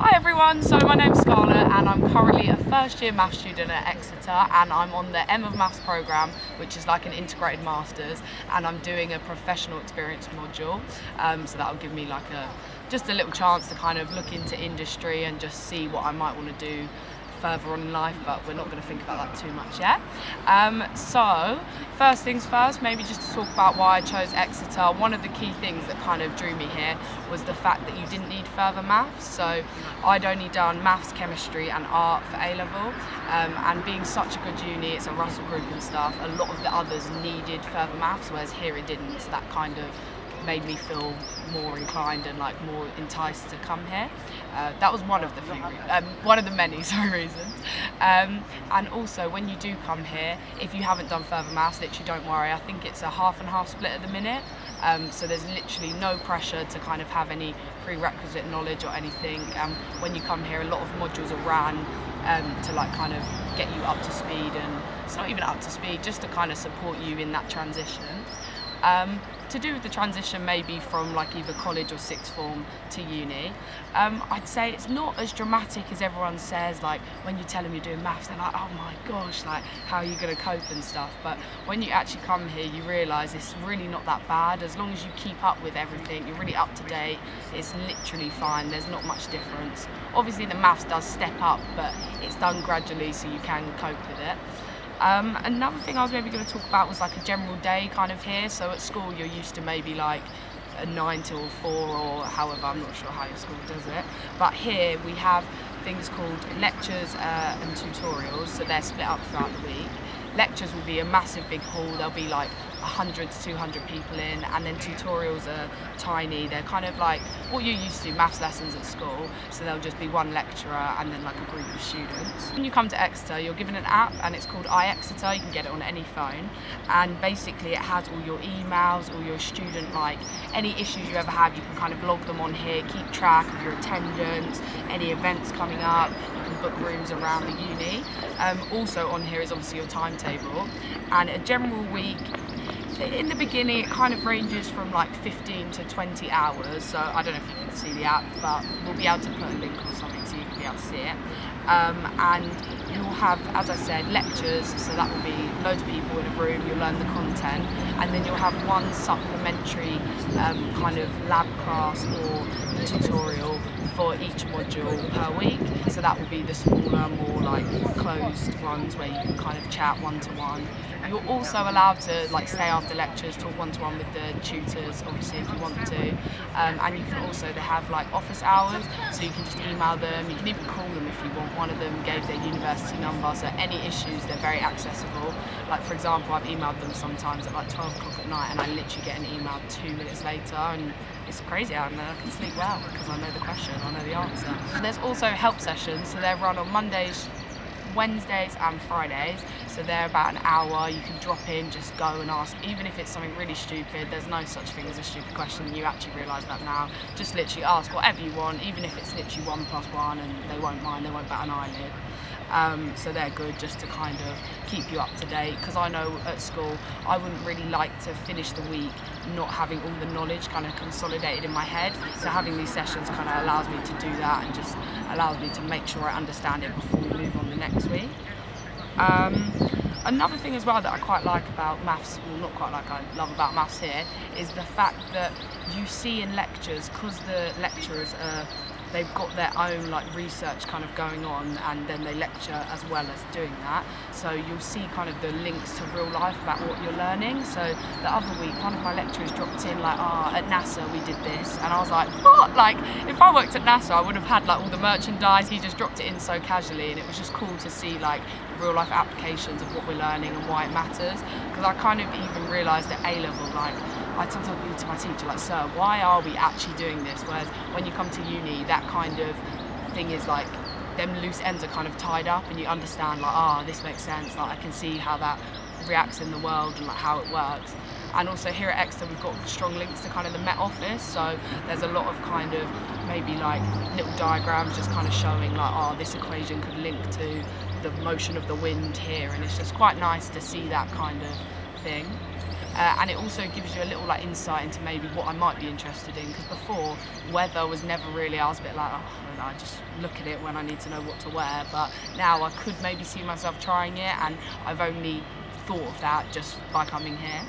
Hi everyone, so my name's Scarlett and I'm currently a first year maths student at Exeter, and I'm on the M of Maths programme, which is like an integrated masters, and I'm doing a professional experience module, so that'll give me like just a little chance to kind of look into industry and just see what I might want to do further on in life, but we're not going to think about that too much yet. So first things first, maybe just to talk about why I chose Exeter. One of the key things that kind of drew me here was the fact that you didn't need further maths. So I'd only done maths, chemistry and art for A-level, and being such a good uni, it's a Russell group and stuff, a lot of the others needed further maths, whereas here it didn't, so that kind of made me feel more inclined and like more enticed to come here. That was one of the many reasons. And also, when you do come here, if you haven't done further maths, literally don't worry. I think it's a half and half split at the minute. So there's literally no pressure to kind of have any prerequisite knowledge or anything. When you come here, a lot of modules are ran to like kind of get you up to speed, and it's not even up to speed, just to kind of support you in that transition. To do with the transition maybe from like either college or sixth form to uni, I'd say it's not as dramatic as everyone says. Like when you tell them you're doing maths, they're like, oh my gosh, like how are you going to cope and stuff. But when you actually come here, you realise it's really not that bad. As long as you keep up with everything, you're really up to date, it's literally fine. There's not much difference. Obviously the maths does step up, but it's done gradually so you can cope with it. Another thing I was maybe going to talk about was like a general day kind of here. So at school you're used to maybe like a 9 till 4 or however, I'm not sure how your school does it. But here we have things called lectures and tutorials, so they're split up throughout the week. Lectures will be a massive big hall, there'll be like 100 to 200 people in, and then tutorials are tiny. They're kind of like what you're used to, maths lessons at school, so there'll just be one lecturer and then like a group of students. When you come to Exeter, you're given an app and it's called I Exeter. You can get it on any phone, and basically it has all your emails, all your student, like any issues you ever have, you can kind of log them on here, keep track of your attendance, any events coming up, you can book rooms around the uni. Also on here is obviously your timetable, and a general week, in the beginning it kind of ranges from like 15 to 20 hours, so I don't know if you can see the app, but we'll be able to put a link or something so you can be able to see it. And you'll have, as I said, lectures, so that will be loads of people in a room, you'll learn the content, and then you'll have one supplementary kind of lab class or tutorial for each module per week. So that will be the smaller, more like closed ones where you can kind of chat one-to-one. You're also allowed to like stay after lectures, talk one-to-one with the tutors, obviously, if you want to. And you can also, they have like office hours, so you can just email them, you can even call them if you want. One of them gave their university number, so any issues, they're very accessible. Like for example, I've emailed them sometimes at like 12 o'clock at night and I literally get an email 2 minutes later, and it's crazy out there. I can sleep well because I know the question, I know the answer. And there's also help sessions, so they're run on Mondays, Wednesdays and Fridays, so they're about an hour. You can drop in, just go and ask, even if it's something really stupid. There's no such thing as a stupid question, you actually realise that now. Just literally ask whatever you want, even if it's literally 1 + 1, and they won't mind, they won't bat an eyelid. So they're good just to kind of keep you up to date, because I know at school I wouldn't really like to finish the week not having all the knowledge kind of consolidated in my head, so having these sessions kind of allows me to do that and just allows me to make sure I understand it before we move on the next week. Another thing as well that I quite like about maths, well not quite like, I love about maths here, is the fact that you see in lectures, because the lecturers they've got their own like research kind of going on, and then they lecture as well as doing that, so you'll see kind of the links to real life about what you're learning. So the other week one of my lecturers dropped in like, at NASA we did this, and I was like, what? Like if I worked at NASA I would have had like all the merchandise. He just dropped it in so casually, and it was just cool to see like real life applications of what we're learning and why it matters, because I kind of even realised at A-level, like I'd sometimes be to my teacher like, sir, why are we actually doing this? Whereas when you come to uni, that kind of thing is like, them loose ends are kind of tied up, and you understand like, this makes sense, like I can see how that reacts in the world and like how it works. And also here at Exeter we've got strong links to kind of the Met Office, so there's a lot of kind of maybe like little diagrams just kind of showing like, this equation could link to the motion of the wind here, and it's just quite nice to see that kind of thing. and it also gives you a little like insight into maybe what I might be interested in, because before weather was never really, I was a bit like, oh, I just look at it when I need to know what to wear, but now I could maybe see myself trying it, and I've only thought of that just by coming here.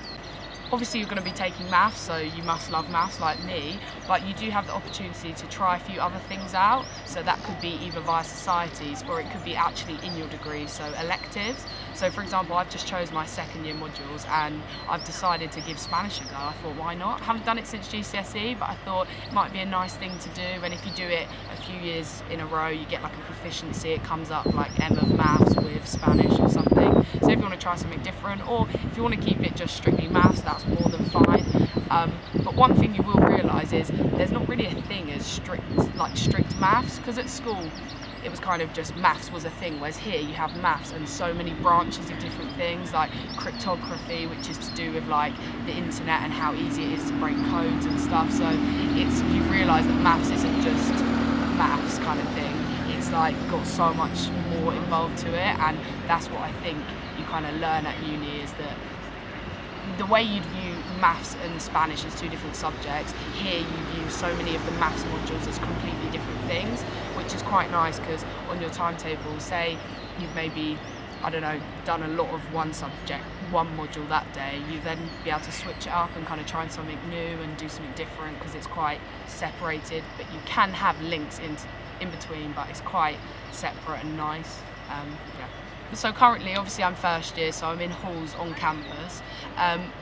Obviously you're going to be taking maths, so you must love maths like me, but you do have the opportunity to try a few other things out. So that could be either via societies, or it could be actually in your degree, so electives. So for example, I've just chose my second year modules and I've decided to give Spanish a go. I thought, why not? I haven't done it since GCSE, but I thought it might be a nice thing to do, and if you do it a few years in a row, you get like a proficiency. It comes up like M of maths with Spanish or something. So if you want to try something different, or if you want to keep it just strictly maths, that's more than fine. But one thing you will realise is there's not really a thing as strict maths, because at school it was kind of just maths was a thing, whereas here you have maths and so many branches of different things, like cryptography, which is to do with like the internet and how easy it is to break codes and stuff. So you realise that maths isn't just maths kind of thing. It's like got so much more involved to it, and that's what I think you kind of learn at uni, is that the way you'd view maths and Spanish as two different subjects, here you view so many of the maths modules as completely different things, which is quite nice, because on your timetable, say you've maybe, I don't know, done a lot of one subject, one module that day, you then be able to switch it up and kind of try something new and do something different, because it's quite separated, but you can have links in between, but it's quite separate and nice. Yeah. So currently, obviously I'm first year, so I'm in halls on campus.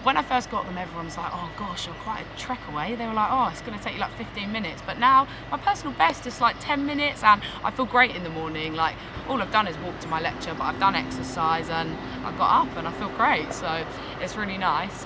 When I first got them, everyone was like, oh gosh, you're quite a trek away. They were like, oh, it's going to take you like 15 minutes. But now, my personal best is like 10 minutes, and I feel great in the morning. Like, all I've done is walk to my lecture, but I've done exercise, and I got up and I feel great. So it's really nice.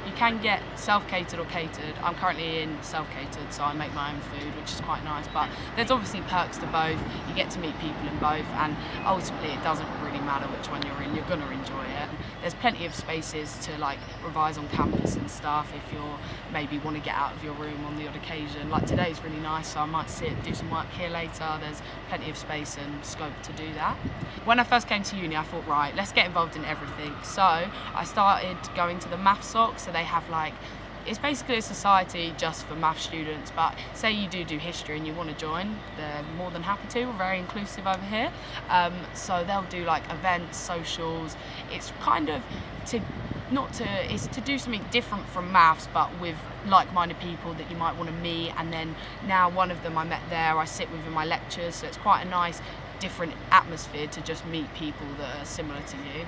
You can get self-catered or catered. I'm currently in self-catered, so I make my own food, which is quite nice. But there's obviously perks to both. You get to meet people in both, and ultimately it doesn't really matter which one you're in, you're going to enjoy it. There's plenty of spaces to like revise on campus and stuff if you're maybe want to get out of your room on the odd occasion. Like today's really nice, so I might sit, do some work here later. There's plenty of space and scope to do that. When I first came to uni, I thought, right, let's get involved in everything. So I started going to the math soc, so they have like, it's basically a society just for math students, but say you do history and you want to join, they're more than happy to. We're very inclusive over here. So they'll do like events, socials. It's kind of it's to do something different from maths, but with like-minded people that you might want to meet. And then now one of them I met there, I sit with in my lectures, so it's quite a nice different atmosphere to just meet people that are similar to you.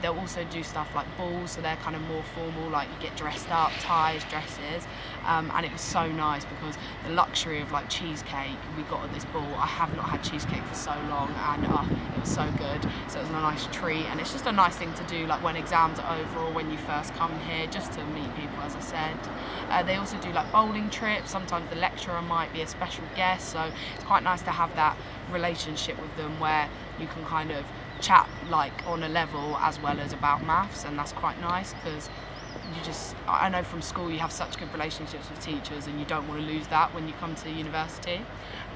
They'll also do stuff like balls, so they're kind of more formal, like you get dressed up, ties, dresses, and it was so nice because the luxury of like cheesecake we got at this ball. I have not had cheesecake for so long, and it was so good. So it was a nice treat, and it's just a nice thing to do like when exams are over or when you first come here, just to meet people, as I said. They also do like bowling trips. Sometimes the lecturer might be a special guest, so it's quite nice to have that relationship with them where you can kind of chat like on a level as well as about maths, and that's quite nice because I know from school you have such good relationships with teachers, and you don't want to lose that when you come to university,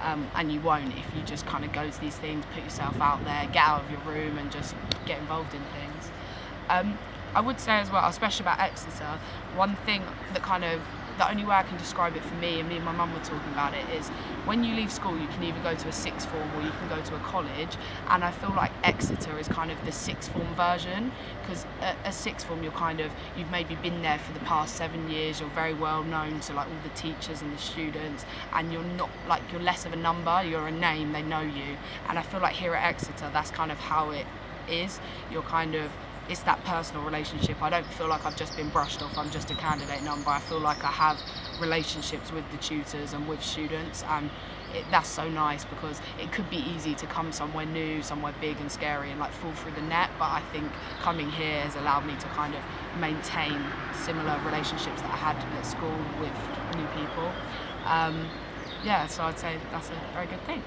and you won't if you just kind of go to these things, put yourself out there, get out of your room and just get involved in things. I would say as well, especially about Exeter, one thing that the only way I can describe it for me, and me and my mum were talking about it, is when you leave school you can either go to a sixth form or you can go to a college, and I feel like Exeter is kind of the sixth form version, because at a sixth form you've maybe been there for the past 7 years, you're very well known to like all the teachers and the students, and you're not like, you're less of a number, you're a name, they know you. And I feel like here at Exeter that's kind of how it is. It's that personal relationship. I don't feel like I've just been brushed off, I'm just a candidate number. I feel like I have relationships with the tutors and with students, and that's so nice because it could be easy to come somewhere new, somewhere big and scary and like fall through the net, but I think coming here has allowed me to kind of maintain similar relationships that I had at school with new people. So I'd say that's a very good thing.